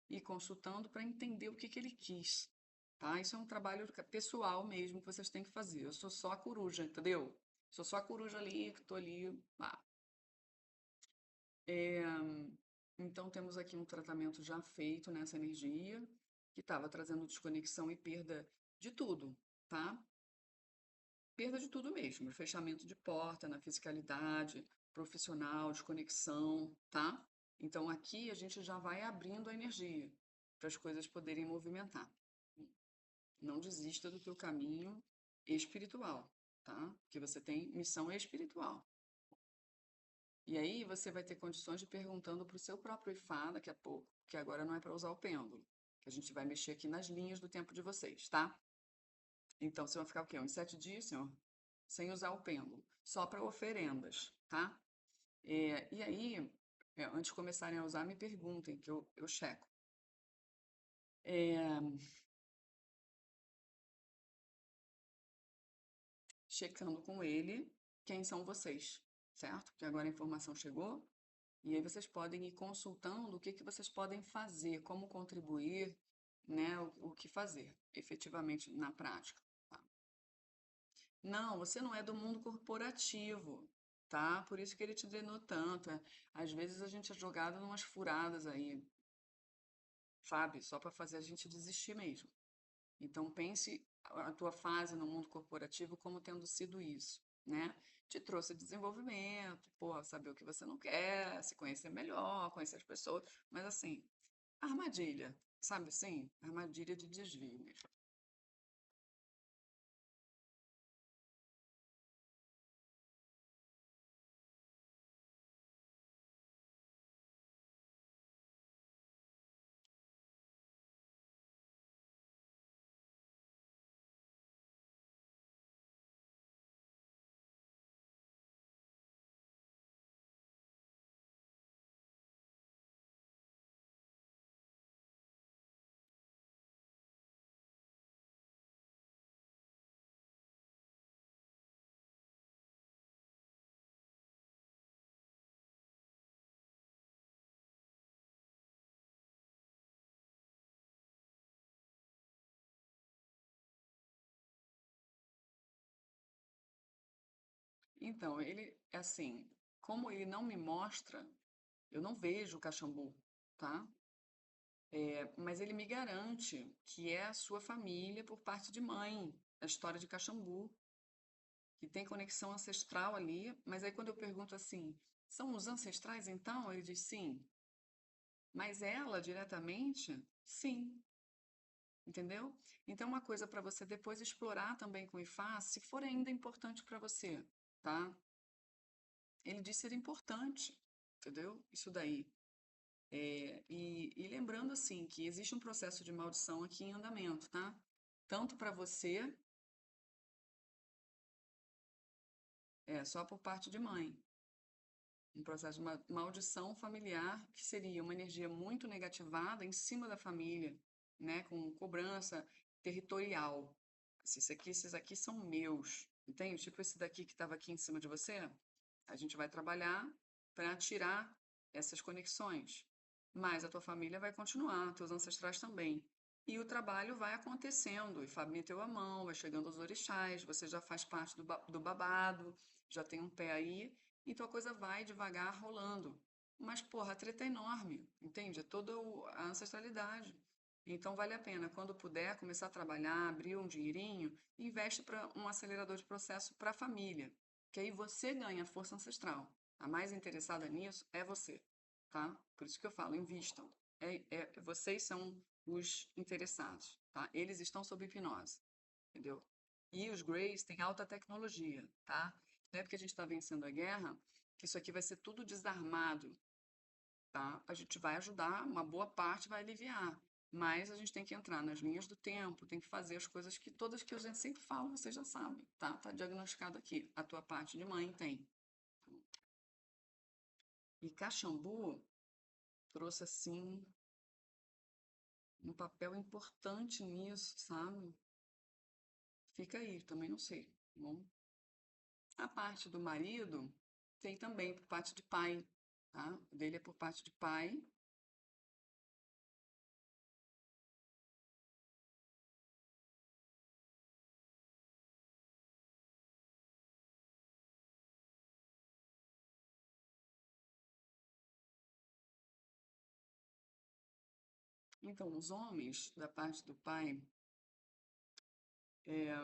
S1: e consultando para entender o que que ele quis, tá? Isso é um trabalho pessoal mesmo que vocês têm que fazer. Eu sou só a coruja, entendeu? Sou só a coruja ali que tô ali. É, então, temos aqui um tratamento já feito nessa energia, que estava trazendo desconexão e perda de tudo, tá? Perda de tudo mesmo, fechamento de porta na fisicalidade, profissional, desconexão, tá? Então, aqui a gente já vai abrindo a energia para as coisas poderem movimentar. Não desista do teu caminho espiritual, tá? Porque você tem missão espiritual. E aí você vai ter condições de ir perguntando para o seu próprio Ifá daqui a pouco, que agora não é para usar o pêndulo, que a gente vai mexer aqui nas linhas do tempo de vocês, tá? Então, você vai ficar o quê? Uns 7 dias, senhor? Sem usar o pêndulo, só para oferendas, tá? E aí, antes de começarem a usar, me perguntem, que eu checo. É, checando com ele quem são vocês, certo? Porque agora a informação chegou, e aí vocês podem ir consultando o que que vocês podem fazer, como contribuir, né, o que fazer, efetivamente na prática. Tá? Não, você não é do mundo corporativo, tá? Por isso que ele te drenou tanto. Às vezes a gente é jogado numas furadas aí, sabe? Só para fazer a gente desistir mesmo. Então pense a tua fase no mundo corporativo como tendo sido isso, né? Te trouxe desenvolvimento, pô, saber o que você não quer, se conhecer melhor, conhecer as pessoas, mas assim, armadilha, sabe assim? Armadilha de desvio mesmo. Então, ele, assim, como ele não me mostra, eu não vejo o Caxambu, tá? Mas ele me garante que é a sua família por parte de mãe, a história de Caxambu, que tem conexão ancestral ali. Mas aí quando eu pergunto assim, são os ancestrais então? Ele diz sim. Mas ela diretamente, sim. Entendeu? Então, uma coisa para você depois explorar também com o IFA, se for ainda importante para você, tá? Ele disse ser importante, entendeu? Isso daí. E lembrando assim que existe um processo de maldição aqui em andamento, tá? Tanto para você, só por parte de mãe. Um processo de maldição familiar, que seria uma energia muito negativada em cima da família, né? Com cobrança territorial. Esses aqui são meus, entende? Tipo esse daqui que estava aqui em cima de você, a gente vai trabalhar para tirar essas conexões. mas a tua família vai continuar, teus ancestrais também. E o trabalho vai acontecendo, e Fábio meteu a mão, vai chegando aos orixás, você já faz parte do babado, já tem um pé aí, então a coisa vai devagar rolando. Mas, porra, a treta é enorme, entende? É toda a ancestralidade. Então vale a pena, quando puder, começar a trabalhar, abrir um dinheirinho, investe para um acelerador de processo para a família, que aí você ganha força ancestral. A mais interessada nisso é você, tá? Por isso que eu falo, invistam. Vocês são os interessados, tá? Eles estão sob hipnose, entendeu? E os Greys têm alta tecnologia, tá? Não é porque a gente está vencendo a guerra que isso aqui vai ser tudo desarmado, tá? A gente vai ajudar, uma boa parte vai aliviar, mas a gente tem que entrar nas linhas do tempo, tem que fazer as coisas que todas que a gente sempre fala, vocês já sabem, tá? Tá diagnosticado aqui. A tua parte de mãe tem. E Caxambu trouxe assim um papel importante nisso, sabe? Fica aí, também não sei, tá bom? A parte do marido tem também por parte de pai, tá? O dele é por parte de pai. Então, os homens da parte do pai, é,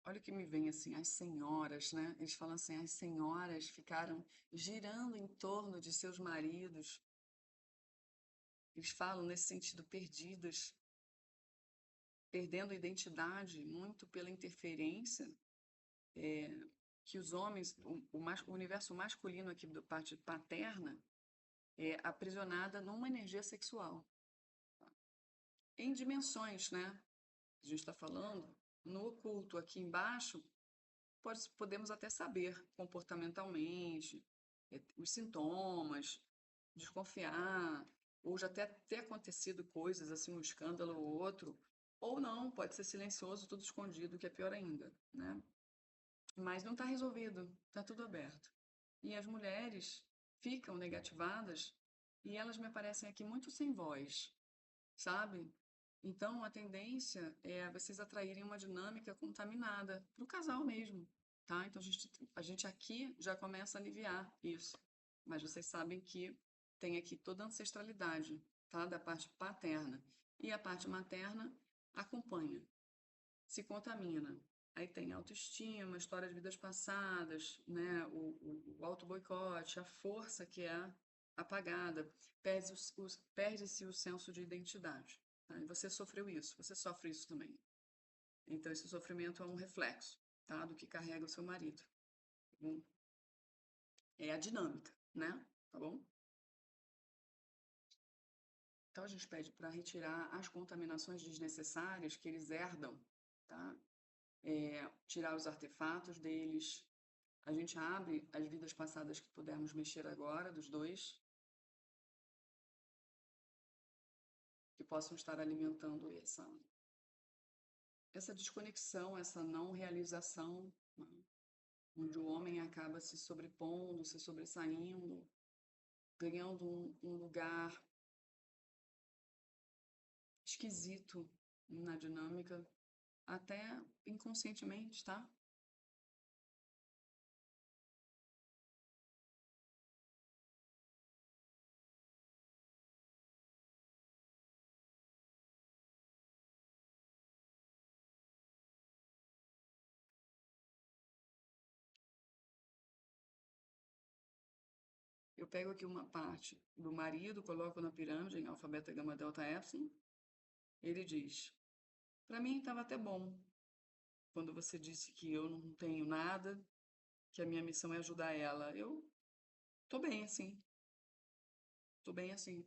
S1: olha o que me vem assim, as senhoras, né? Eles falam assim, as senhoras ficaram girando em torno de seus maridos. Eles falam nesse sentido, perdidas, perdendo a identidade muito pela interferência que os homens, o universo masculino aqui da parte paterna, é aprisionada numa energia sexual, em dimensões, né? A gente está falando no oculto aqui embaixo, podemos até saber comportamentalmente os sintomas, desconfiar, ou já ter acontecido coisas assim, um escândalo ou outro, ou não, pode ser silencioso, tudo escondido, que é pior ainda, né? Mas não está resolvido, está tudo aberto. E as mulheres ficam negativadas e elas me aparecem aqui muito sem voz, sabe? Então a tendência é vocês atraírem uma dinâmica contaminada para o casal mesmo, tá? Então a gente aqui já começa a aliviar isso. Mas vocês sabem que tem aqui toda a ancestralidade, tá? Da parte paterna. E a parte materna acompanha, se contamina. Aí tem autoestima, história de vidas passadas, né? O auto-boicote, a força que é apagada, perde-se o senso de identidade. Tá? E você sofreu isso, você sofre isso também. Então, esse sofrimento é um reflexo, tá? Do que carrega o seu marido. Tá bom? É a dinâmica, né? Tá bom? Então, a gente pede para retirar as contaminações desnecessárias que eles herdam, tá? Tirar os artefatos deles. A gente abre as vidas passadas que pudermos mexer agora, dos dois, que possam estar alimentando essa desconexão, essa não realização, né? Onde o homem acaba se sobrepondo, se sobressaindo, ganhando um lugar esquisito na dinâmica, até inconscientemente, tá? Eu pego aqui uma parte do marido, coloco na pirâmide em alfabeto gama delta epsilon. Ele diz: para mim estava até bom quando você disse que eu não tenho nada, que a minha missão é ajudar ela. Eu tô bem assim, tô bem assim.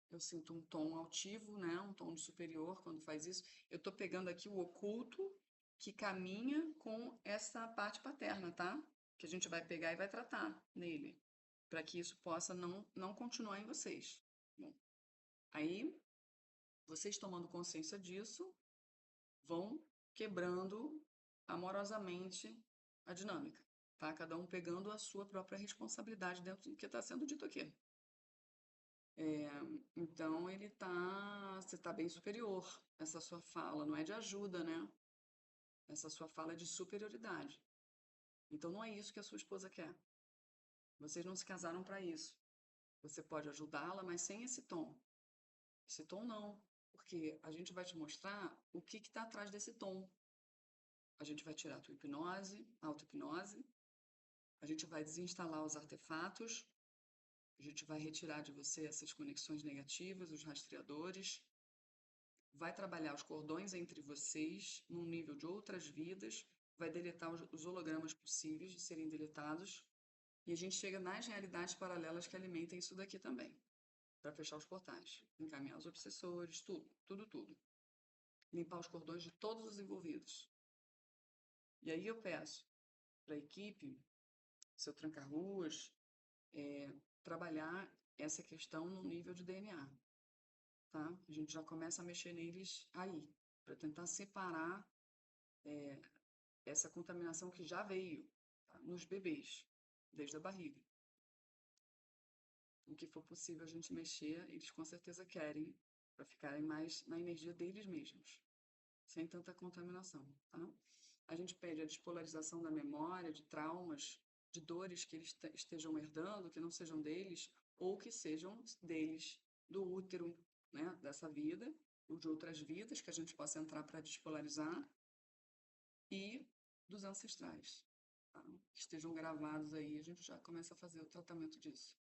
S1: Eu sinto um tom altivo, né? Um tom de superior quando faz isso. Eu tô pegando aqui o oculto que caminha com essa parte paterna, tá? Que a gente vai pegar e vai tratar nele, para que isso possa não continuar em vocês. Bom, aí vocês tomando consciência disso, vão quebrando amorosamente a dinâmica, tá? Cada um pegando a sua própria responsabilidade dentro do que está sendo dito aqui. É, então você tá bem superior. Essa sua fala não é de ajuda, né? Essa sua fala é de superioridade. Então não é isso que a sua esposa quer. Vocês não se casaram para isso. Você pode ajudá-la, mas sem esse tom. Esse tom não, porque a gente vai te mostrar o que está atrás desse tom. A gente vai tirar a tua hipnose, auto-hipnose, a gente vai desinstalar os artefatos, a gente vai retirar de você essas conexões negativas, os rastreadores, vai trabalhar os cordões entre vocês num nível de outras vidas, vai deletar os hologramas possíveis de serem deletados, e a gente chega nas realidades paralelas que alimentam isso daqui também, para fechar os portais, encaminhar os obsessores, tudo, tudo, tudo. Limpar os cordões de todos os envolvidos. E aí eu peço para a equipe, seu tranca-ruas, trabalhar essa questão no nível de DNA, tá? A gente já começa a mexer neles aí, para tentar separar essa contaminação que já veio, tá? Nos bebês, desde a barriga. O que for possível a gente mexer, eles com certeza querem, para ficarem mais na energia deles mesmos, sem tanta contaminação, tá? A gente pede a despolarização da memória, de traumas, de dores que eles estejam herdando, que não sejam deles, ou que sejam deles, do útero, né, dessa vida, ou de outras vidas que a gente possa entrar para despolarizar, e dos ancestrais, tá? Que estejam gravados aí, a gente já começa a fazer o tratamento disso.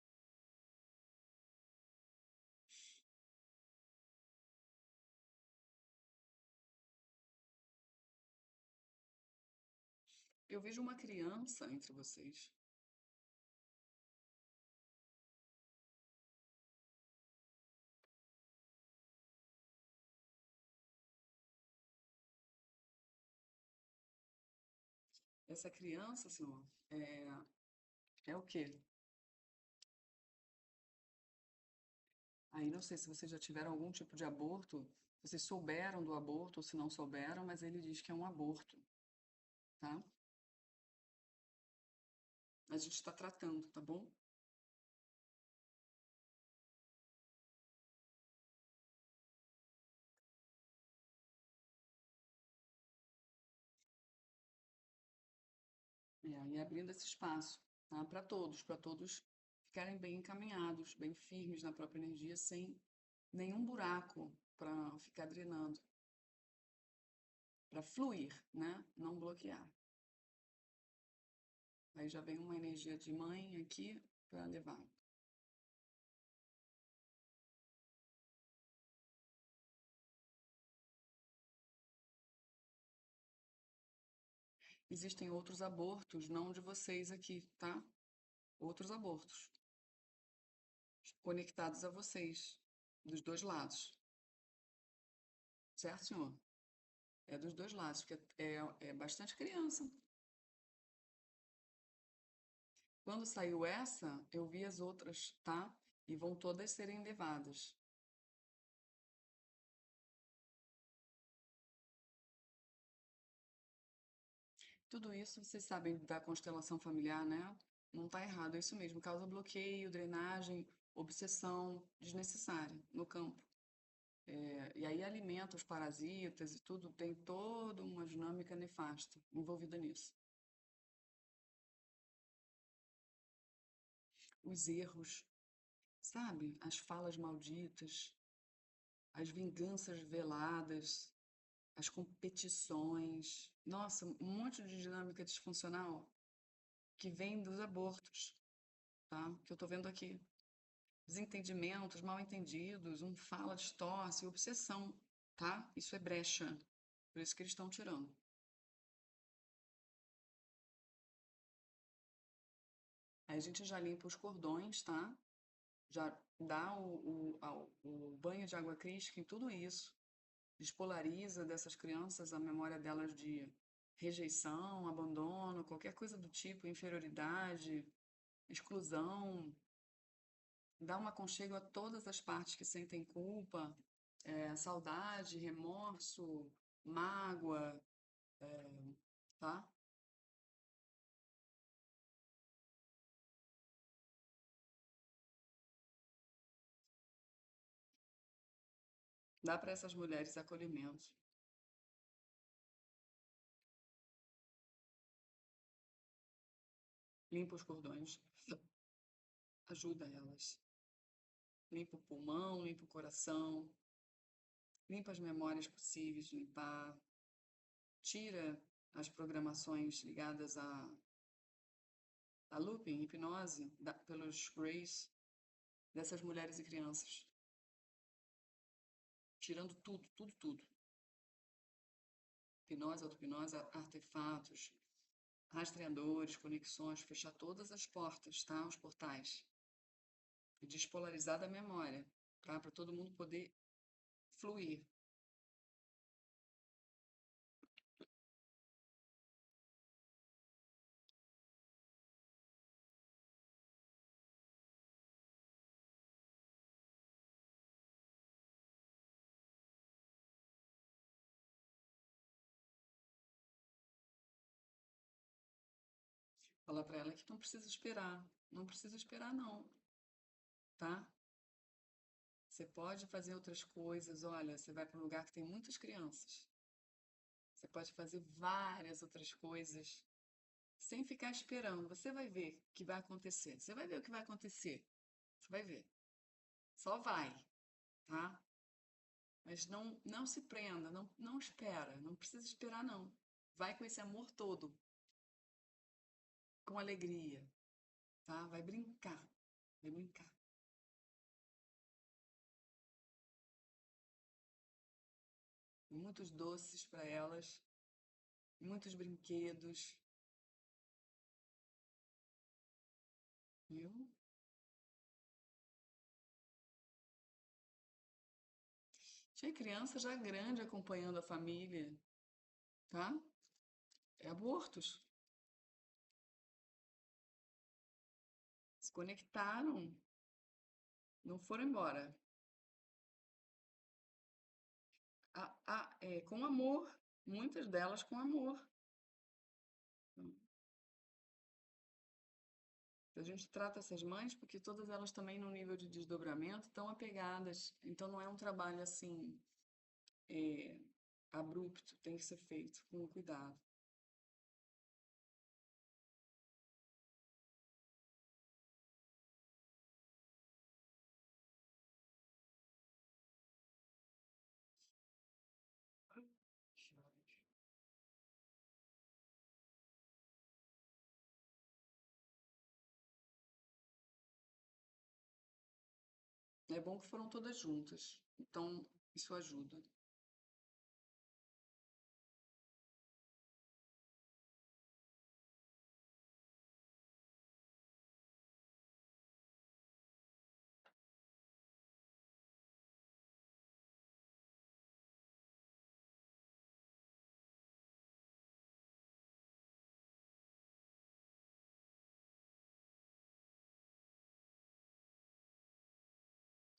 S1: Eu vejo uma criança entre vocês. Essa criança, senhor, é o quê? Aí não sei se vocês já tiveram algum tipo de aborto, se vocês souberam do aborto ou se não souberam, mas ele diz que é um aborto, tá? A gente está tratando, tá bom? E abrindo esse espaço, tá? Para todos ficarem bem encaminhados, bem firmes na própria energia, sem nenhum buraco para ficar drenando, para fluir, né? Não bloquear. Aí já vem uma energia de mãe aqui para levar. Existem outros abortos, não de vocês aqui, tá? Outros abortos, conectados a vocês, dos dois lados. Certo, senhor? É dos dois lados, porque é bastante criança. Quando saiu essa, eu vi as outras, tá? E vão todas serem levadas. Tudo isso vocês sabem da constelação familiar, né? Não tá errado, é isso mesmo. Causa bloqueio, drenagem, obsessão desnecessária no campo. E aí alimenta os parasitas e tudo, tem toda uma dinâmica nefasta envolvida nisso. Os erros, sabe? As falas malditas, as vinganças veladas, as competições. Nossa, um monte de dinâmica disfuncional que vem dos abortos, tá? Que eu tô vendo aqui. Desentendimentos, mal entendidos, um fala distorce, obsessão, tá? Isso é brecha. Por isso que eles estão tirando. Aí a gente já limpa os cordões, tá? Já dá o banho de água crística em tudo isso. Despolariza dessas crianças a memória delas de rejeição, abandono, qualquer coisa do tipo, inferioridade, exclusão. Dá um aconchego a todas as partes que sentem culpa, saudade, remorso, mágoa, tá? Dá para essas mulheres acolhimento. Limpa os cordões, ajuda elas. Limpa o pulmão, limpa o coração, limpa as memórias possíveis de limpar, tira as programações ligadas a looping, hipnose, pelos Grays, dessas mulheres e crianças. Tirando tudo, tudo, tudo. Hipnose, auto-hipnose, artefatos, rastreadores, conexões, fechar todas as portas, tá? Os portais. E despolarizar da memória, tá? Para todo mundo poder fluir. Fala para ela que não precisa esperar. Não precisa esperar, não, tá? Você pode fazer outras coisas. Olha, você vai para um lugar que tem muitas crianças. Você pode fazer várias outras coisas sem ficar esperando. Você vai ver o que vai acontecer. Você vai ver o que vai acontecer. Você vai ver. Só vai, tá? Mas não se prenda, não espera. Não precisa esperar, não. Vai com esse amor todo, com alegria, tá? Vai brincar. Vai brincar. Muitos doces para elas, muitos brinquedos, viu? Tinha criança já grande acompanhando a família, tá? É abortos. Se conectaram, não foram embora. Com amor, muitas delas com amor. Então, a gente trata essas mães porque todas elas também no nível de desdobramento estão apegadas. Então não é um trabalho assim é, abrupto, tem que ser feito com cuidado. É bom que foram todas juntas, então isso ajuda.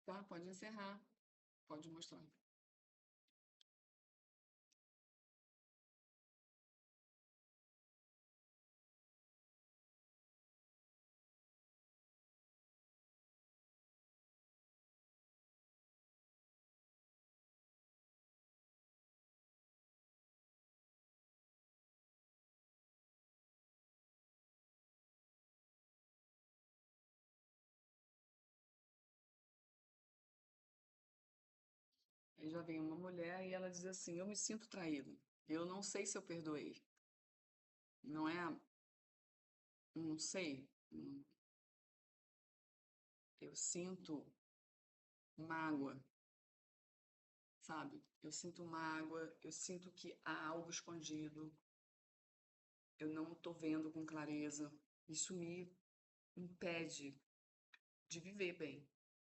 S1: Tá? Pode encerrar, pode mostrar. Aí já vem uma mulher e ela diz assim: eu me sinto traída. Eu não sei se eu perdoei. Não é, não sei. Eu sinto mágoa, sabe? Eu sinto mágoa, eu sinto que há algo escondido. Eu não estou vendo com clareza. Isso me impede de viver bem.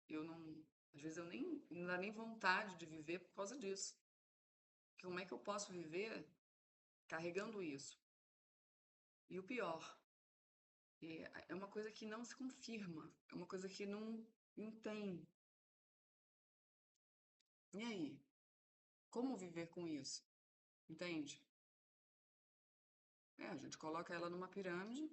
S1: Eu não, às vezes eu nem não dá nem vontade de viver por causa disso. Como é que eu posso viver carregando isso? E o pior, é uma coisa que não se confirma, é uma coisa que não tem. E aí? Como viver com isso? Entende? A gente coloca ela numa pirâmide,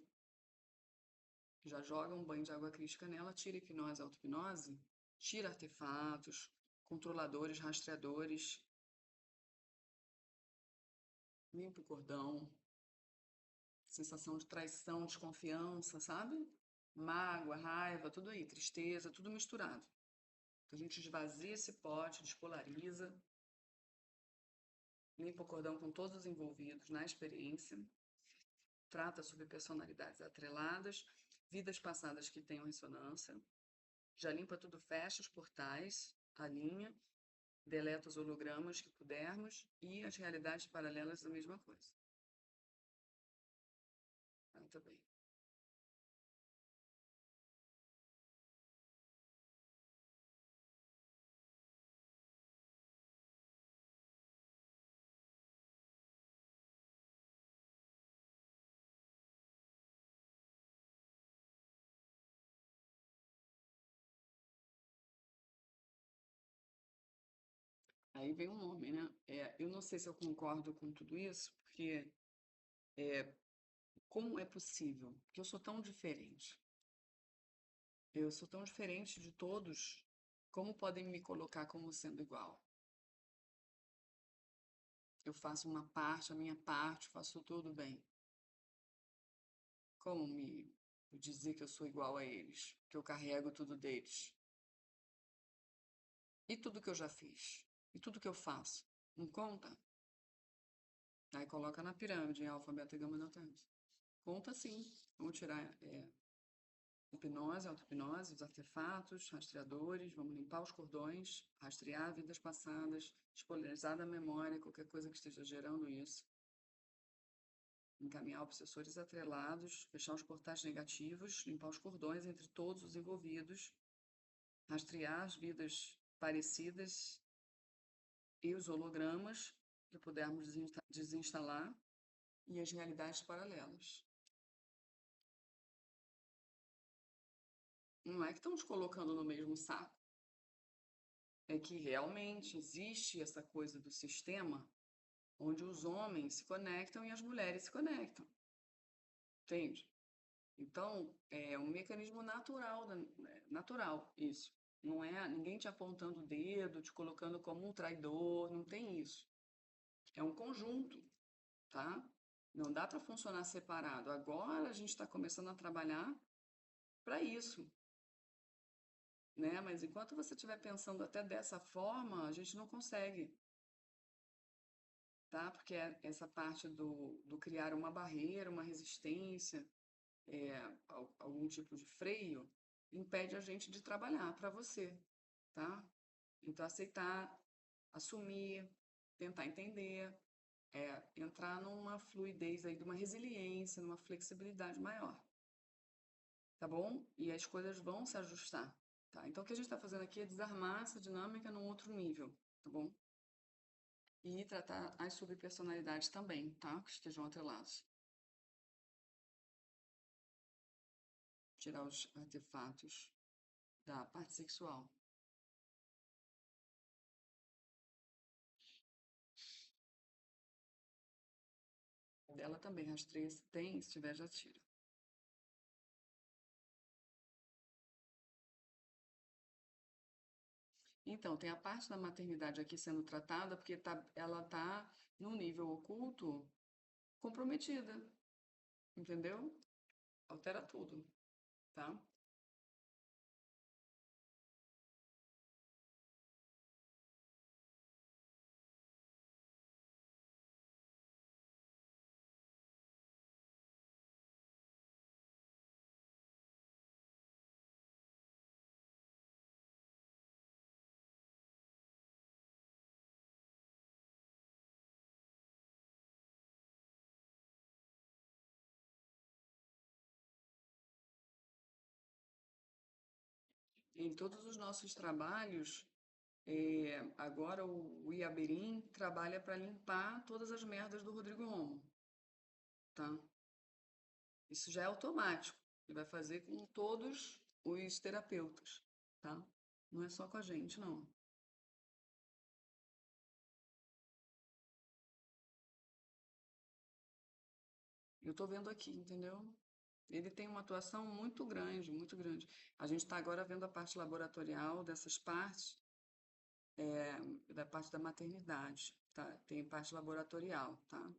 S1: já joga um banho de água crística nela, tira hipnose, auto-hipnose, tira artefatos, controladores, rastreadores. Limpa o cordão, sensação de traição, desconfiança, sabe? Mágoa, raiva, tudo aí, tristeza, tudo misturado. Então, a gente esvazia esse pote, despolariza, limpa o cordão com todos os envolvidos na experiência, trata sobre personalidades atreladas, vidas passadas que tenham ressonância, já limpa tudo, fecha os portais, alinha, deleta os hologramas que pudermos e as realidades paralelas a mesma coisa. Tá bem. Aí vem um nome, né? Eu não sei se eu concordo com tudo isso, porque como é possível que eu sou tão diferente? Eu sou tão diferente de todos, como podem me colocar como sendo igual? Eu faço uma parte, a minha parte, faço tudo bem. Como me dizer que eu sou igual a eles, que eu carrego tudo deles? E tudo que eu já fiz? E tudo que eu faço? Não conta? Aí coloca na pirâmide, em alfa, beta, gama, delta. Conta sim. Vamos tirar hipnose, auto-hipnose, os artefatos, rastreadores, vamos limpar os cordões, rastrear vidas passadas, espolarizar da memória, qualquer coisa que esteja gerando isso. Encaminhar obsessores atrelados, fechar os portais negativos, limpar os cordões entre todos os envolvidos, rastrear as vidas parecidas e os hologramas que pudermos desinstalar e as realidades paralelas. Não é que estamos colocando no mesmo saco. É que realmente existe essa coisa do sistema onde os homens se conectam e as mulheres se conectam. Entende? Então, é um mecanismo natural, natural isso. Não é ninguém te apontando o dedo, te colocando como um traidor, não tem isso. É um conjunto, tá? Não dá para funcionar separado. Agora a gente está começando a trabalhar para isso, né? Mas enquanto você estiver pensando até dessa forma, a gente não consegue, tá? Porque essa parte do criar uma barreira, uma resistência, algum tipo de freio, impede a gente de trabalhar para você, tá? Então, aceitar, assumir, tentar entender, entrar numa fluidez aí, de uma resiliência, numa flexibilidade maior, tá bom? E as coisas vão se ajustar, tá? Então, o que a gente está fazendo aqui é desarmar essa dinâmica num outro nível, tá bom? E tratar as subpersonalidades também, tá? Que estejam atrelados. Tirar os artefatos da parte sexual. Dela também, rastreia se tem, se tiver, já tira. Então, tem a parte da maternidade aqui sendo tratada, porque ela está, num nível oculto, comprometida, entendeu? Altera tudo, tá? Em todos os nossos trabalhos, agora o Iaberim trabalha para limpar todas as merdas do Rodrigo Romo, tá? Isso já é automático. Ele vai fazer com todos os terapeutas, tá? Não é só com a gente, não. Eu estou vendo aqui, entendeu? Ele tem uma atuação muito grande, muito grande. A gente está agora vendo a parte laboratorial dessas partes, da parte da maternidade, tá? Tem parte laboratorial, tá?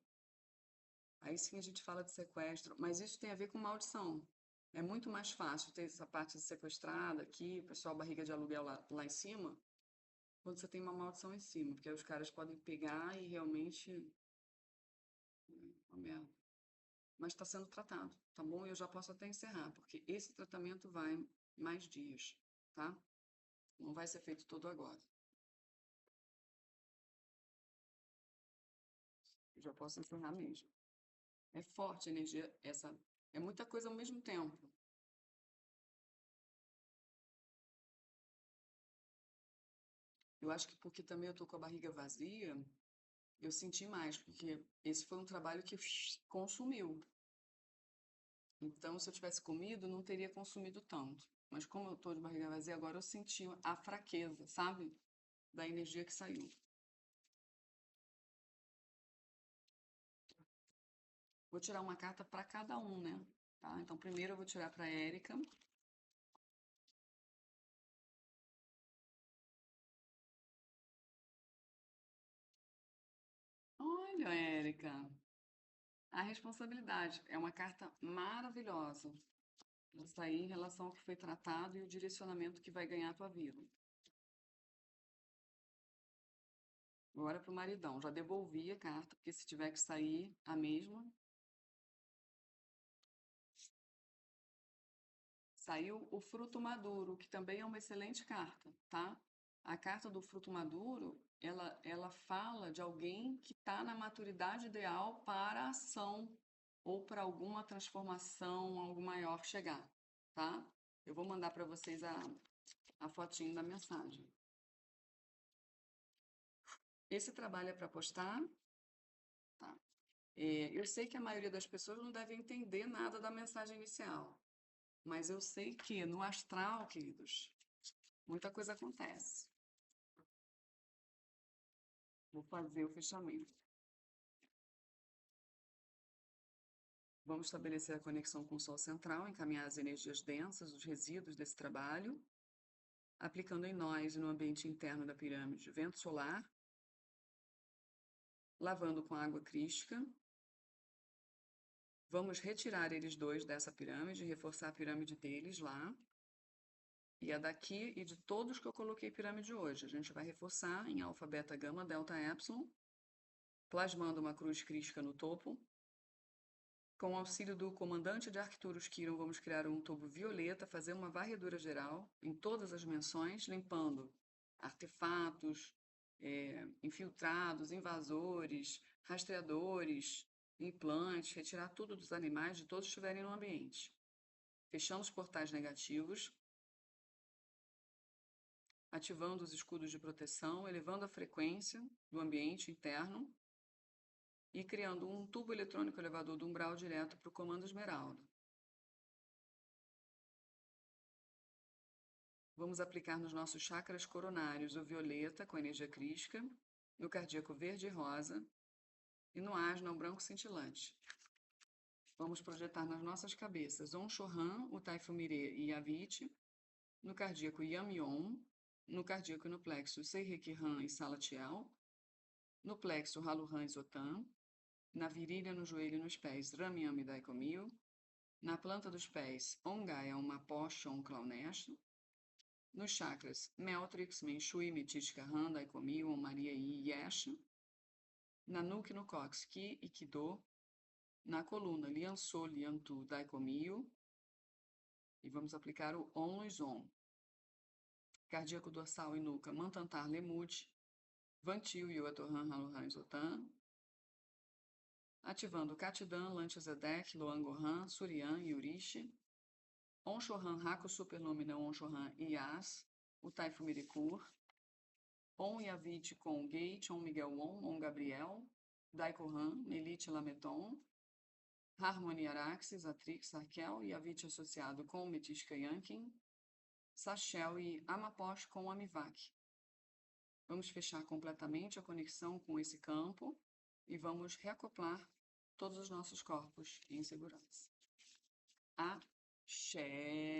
S1: Aí sim a gente fala de sequestro, mas isso tem a ver com maldição. É muito mais fácil ter essa parte sequestrada aqui, o pessoal barriga de aluguel lá em cima, quando você tem uma maldição em cima, porque aí os caras podem pegar e realmente. Uma merda. Mas está sendo tratado, tá bom? Eu já posso até encerrar, porque esse tratamento vai mais dias, tá? Não vai ser feito todo agora. Eu já posso encerrar mesmo. É forte a energia, essa. É muita coisa ao mesmo tempo. Eu acho que porque também eu tô com a barriga vazia, eu senti mais, porque esse foi um trabalho que consumiu. Então, se eu tivesse comido, não teria consumido tanto. Mas como eu tô de barriga vazia, agora eu senti a fraqueza, sabe? Da energia que saiu. Vou tirar uma carta para cada um, né? Tá? Então, primeiro eu vou tirar para a Érica. Olha, Érica, a responsabilidade é uma carta maravilhosa. Isso aí em relação ao que foi tratado e o direcionamento que vai ganhar a tua vida. Agora para o maridão. Já devolvi a carta, porque se tiver que sair a mesma. Saiu o fruto maduro, que também é uma excelente carta, tá? A carta do fruto maduro, ela fala de alguém que está na maturidade ideal para a ação ou para alguma transformação, algo maior chegar, tá? Eu vou mandar para vocês a fotinho da mensagem. Esse trabalho é para postar, tá? Eu sei que a maioria das pessoas não deve entender nada da mensagem inicial, mas eu sei que no astral, queridos, muita coisa acontece. Vou fazer o fechamento. Vamos estabelecer a conexão com o Sol central, encaminhar as energias densas, os resíduos desse trabalho, aplicando em nós e no ambiente interno da pirâmide vento solar, lavando com água crística. Vamos retirar eles dois dessa pirâmide, reforçar a pirâmide deles lá. E a daqui e de todos que eu coloquei pirâmide hoje. A gente vai reforçar em alfa, beta, gama, delta, epsilon, plasmando uma cruz crística no topo. Com o auxílio do comandante de Arcturus Quiron, vamos criar um tubo violeta, fazer uma varredura geral em todas as dimensões, limpando artefatos, infiltrados, invasores, rastreadores, implantes, retirar tudo dos animais de todos que estiverem no ambiente. Fechando os portais negativos, ativando os escudos de proteção, elevando a frequência do ambiente interno e criando um tubo eletrônico elevador do umbral direto para o comando Esmeralda. Vamos aplicar nos nossos chakras coronários o violeta com energia crística, no cardíaco verde e rosa e no asna o branco cintilante. Vamos projetar nas nossas cabeças Onchohan, o Taifumire e Yavite, no cardíaco Yamyon, no cardíaco e no plexo Seirekihan e Salatiel, no plexo Haluhan e Zotan, na virilha, no joelho e nos pés Ramyam e Daikomil, na planta dos pés Ongaya, Mapochon, Claunesto, nos chakras Meltrix, Menshui, Metítica, Randa, Ikomi, Om Maria e Yesh. Na nuca e no cóccix, Ki e Kido. Na coluna, Lianso, Liantu, Daikomio. E vamos aplicar o Om Luz Om. Cardíaco dorsal e nuca, Mantantar, Lemute. Vantil, Yuatohan, Haluhan, Zotan. Ativando Katidan, Lantizedek, Loangohan, Suryan e Urishi. Onchohan, Raku, Superlumina, Onchohan e Yas. O Taifumirikur. Om Yavite com Gate, Om Miguel Om Gabriel, Daikohan, Melite Lameton, Harmony Araxes, Atrix, Arkel e Yavite associado com Metisca Yankin, Sachel e Amaposh com Amivac. Vamos fechar completamente a conexão com esse campo e vamos reacoplar todos os nossos corpos em segurança. Axé.